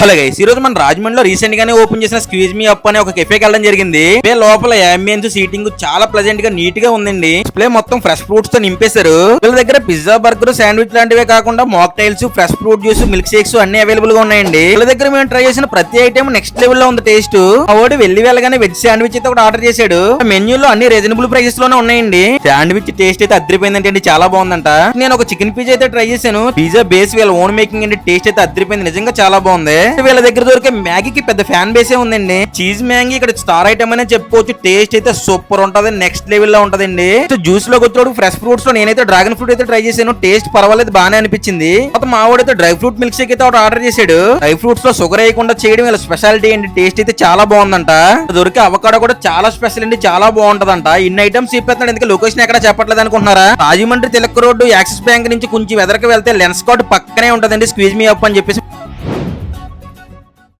Hello guys, ఈ రోజు మన రాజమండ్రిలో రీసెంట్ గానే ఓపెన్ చేసిన స్క్వీజ్ మీ అప్ అనే ఒక కెఫేకి వెళ్ళడం జరిగింది. లోపల అంబియన్స్ సీటింగ్ చాలా ప్లెజెంట్ గా నీట్ గా ఉందండి. డిస్ప్లే మొత్తం ఫ్రెష్ ఫ్రూట్స్ తో నింపేశారు. వీళ్ళ దగ్గర పిజ్జా, బర్గర్, శాండ్విచ్ లాంటివే కాకుండా mocktails, fresh fruit juice, milk shakes అన్ని అవైలబుల్ గా ఉన్నాయండి. వీళ్ళ దగ్గర మేము ట్రై చేసిన ప్రతి ఐటమ్ నెక్స్ట్ లెవెల్ లో ఉంది టేస్ట్. వాడు వెళ్ళగానే వెజ్ శాండ్విచ్ అయితే ఒకటి ఆర్డర్ చేశాడు. మెన్యూలో అన్ని రీజనబుల్ ప్రైసెస్ లోనే ఉన్నాయండి. శాండ్విచ్ టేస్ట్ అయితే అదిరిపోయిందంటే చాలా బాగుందంట. నేను ఒక చికెన్ పిజ్జా అయితే ట్రై చేశాను. పిజ్జా బేస్ వీళ్ళ ఓన్ మేకింగ్ అండి. టేస్ట్ అయితే అదిరిపోయింది, నిజంగా చాలా బాగుంది. వీళ్ళ దగ్గర దొరికే మ్యాగీకి పెద్ద ఫ్యాన్ బేసే ఉందండి. చీజ్ మ్యాగీ ఇక్కడ స్టార్ ఐటమ్ అనే చెప్పుకోవచ్చు. టేస్ట్ అయితే సూపర్ ఉంటది, నెక్స్ట్ లెవెల్ లో ఉంటదండి. జ్యూస్ లోకి వచ్చాడు ఫ్రెష్ ఫ్రూట్స్ లో నేనైతే డ్రాగన్ ఫ్రూట్ అయితే ట్రై చేశాను. టేస్ట్ పర్వాలేదు, బాగానే అనిపించింది. మా వాడైతే డ్రై ఫ్రూట్ మిల్క్ షేక్ అయితే ఒకటి ఆర్డర్ చేశాడు. డ్రై ఫ్రూట్స్ లో షుగర్ వేయకుండా చేయడం వీళ్ళ స్పెషాలిటీ అండి. టేస్ట్ అయితే చాలా బాగుందంట. దొరికే అవకాడో కూడా చాలా స్పెషల్ అండి, చాలా బాగుంటదంట. ఇన్ని ఐటమ్స్ చెప్పేస్తున్నాడు, ఎందుకు లొకేషన్ ఎక్కడ చెప్పట్లేదు అనుకుంటున్నారా? Rajahmundry Tilak road axis bank నుంచి కొంచెం ఎదరికి వెళ్తే లెన్స్ కార్డ్ పక్కనే ఉంటదండి స్క్వీజ్ మీ అప్ అని చెప్పేసి.